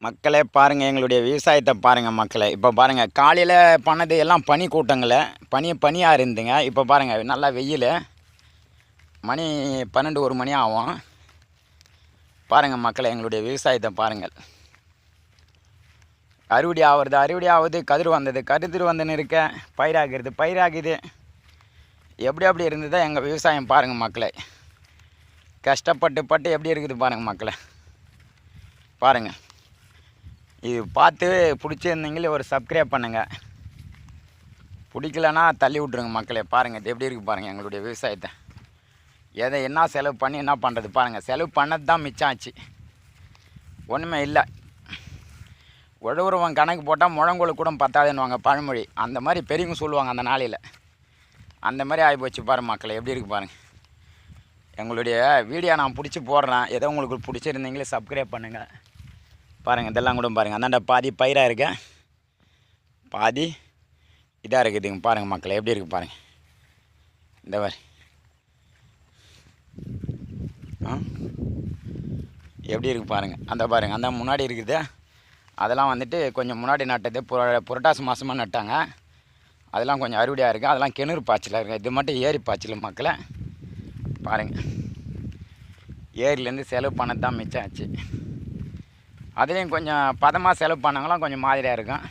மக்களே பாருங்கள், எங்களுடைய விவசாயத்தை பாருங்கள் மக்களே. இப்போ பாருங்கள், காலையில் பண்ணது எல்லாம் பனி கூட்டங்கள பனியாக இருந்துங்க. இப்போ பாருங்கள், நல்லா வெயில். மணி 12 1 மணி ஆகும். பாருங்கள் மக்களே, எங்களுடைய விவசாயத்தை பாருங்கள். அறுவடை ஆகுது, கதிர் வந்தது, கதிர் வந்துன்னு இருக்க, பயிராகுது. எப்படி இருந்ததோ எங்கள் விவசாயம் பாருங்கள் மக்களே. கஷ்டப்பட்டு எப்படி இருக்குது பாருங்கள் மக்களே. பாருங்கள், இது பார்த்து பிடிச்சிருந்தீங்களே ஒரு சப்ஸ்கிரைப் பண்ணுங்கள். பிடிக்கலன்னா தள்ளி விட்ருங்க மக்களே. பாருங்கள், இது எப்படி இருக்குது பாருங்கள் எங்களுடைய விவசாயத்தை. என்ன செலவு பண்ணி என்ன பண்ணுறது பாருங்கள். செலவு பண்ணது தான் மிச்சம் ஆச்சு, ஒன்றுமே இல்லை. உழவுறவன் கணக்கு போட்டால் முழங்கோல் கூட பத்தாதுன்னுவாங்க பழமொழி. அந்த மாதிரி பெரியவங்க சொல்லுவாங்க அந்த நாளையில். அந்த மாதிரி ஆகிப்போச்சு பாருங்கள் மக்களே, எப்படி இருக்குது பாருங்கள். எங்களுடைய வீடியோ நான் பிடிச்சி போடுறேன். ஏதோ உங்களுக்கு பிடிச்சிருந்தீங்களே சப்ஸ்கிரைப் பண்ணுங்கள். பாருங்கள், இதெல்லாம் கூட பாருங்கள். அந்தாண்ட பாதி பயிராக இருக்க, பாதி இதாக இருக்குதுங்க. பாருங்கள் மக்களே, எப்படி இருக்குது பாருங்கள். இந்த மாதிரி எப்படி இருக்குது பாருங்கள். அந்த பாருங்கள், அந்த முன்னாடி இருக்குது. அதெல்லாம் வந்துட்டு கொஞ்சம் முன்னாடி நட்டது, புரட்டாசி மாதமாக நட்டாங்க. அதெல்லாம் கொஞ்சம் அறுவடையாக இருக்குது. அதெல்லாம் கிணறு பாய்ச்சலாக இருக்குது. இது மட்டும் ஏரி பாய்ச்சல் மக்களை. பாருங்கள், ஏரியிலேருந்து செலவு பண்ணது தான் மிச்சம் ஆச்சு. அதுலேயும் கொஞ்சம் பதமாக செலவு பண்ணாங்களாம் கொஞ்சம் மாதிரியாக இருக்கும்.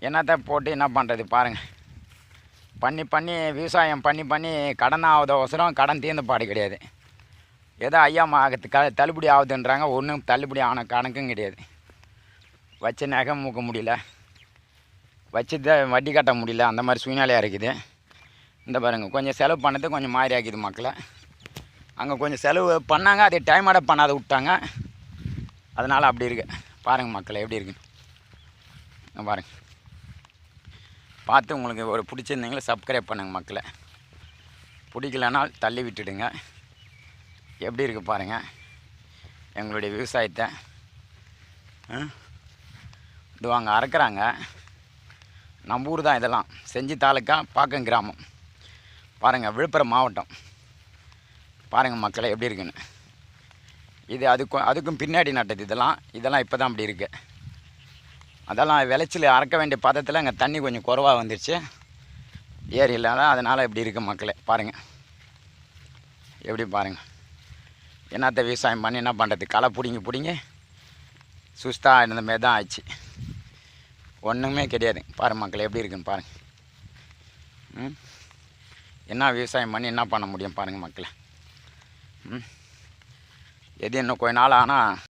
என்னத்தை போட்டு என்ன பண்ணுறது பாருங்கள். பண்ணி விவசாயம் பண்ணி கடன் ஆகுதவசரம் கடன் தீர்ந்த பாடு கிடையாது. ஏதோ ஐயா தள்ளுபடி ஆகுதுன்றாங்க. ஒன்றும் தள்ளுபடி ஆன கணக்கும் கிடையாது. வச்சு நகை மூக்க முடியல, வச்சு வட்டி கட்ட முடியல. அந்த மாதிரி சூழ்நிலையாக இருக்குது. இந்த பாருங்கள், கொஞ்சம் செலவு பண்ணது கொஞ்சம் மாதிரி ஆக்கிது மக்களை. அங்கே கொஞ்சம் செலவு பண்ணாங்க, அதை டைமோட பண்ணாத விட்டாங்க. அதனால் அப்படி இருக்குது. பாருங்கள் மக்களை, எப்படி இருக்குன்னு பாருங்கள். பார்த்து உங்களுக்கு ஒரு பிடிச்சிருந்தீங்களே சப்ஸ்கிரைப் பண்ணுங்கள் மக்களை. பிடிக்கலனால் தள்ளி விட்டுடுங்க. எப்படி இருக்குது பாருங்கள் எங்களுடைய விவசாயத்தை. இது வாங்க அறுக்கிறாங்க. நம்ம ஊர் தான் இதெல்லாம். செஞ்சி தாலுக்கா, பாக்கம் கிராமம். பாருங்கள், விழுப்புரம் மாவட்டம். பாருங்கள் மக்களை, எப்படி இருக்குன்னு. இது அதுக்கும் பின்னாடி நட்டது. இதெல்லாம் இப்போ தான் அப்படி இருக்குது. அதெல்லாம் விளைச்சல் அறக்க வேண்டிய பதத்தில் அங்கே தண்ணி கொஞ்சம் குறைவாக வந்துடுச்சு ஏரியில். அதனால் இப்படி இருக்குது மக்களே. பாருங்கள், எப்படி பாருங்கள். என்னத்தை விவசாயம் பண்ணி என்ன பண்ணுறது. களை பிடிங்கி சுஸ்தாக இருந்த மாரி தான் ஆச்சு. ஒன்றுமே கிடையாது. பாருங்கள் மக்களே, எப்படி இருக்குன்னு பாருங்கள். என்ன விவசாயம் பண்ணி என்ன பண்ண முடியும் பாருங்கள் மக்களே. எது இன்னும் கொஞ்ச நாள் ஆனால்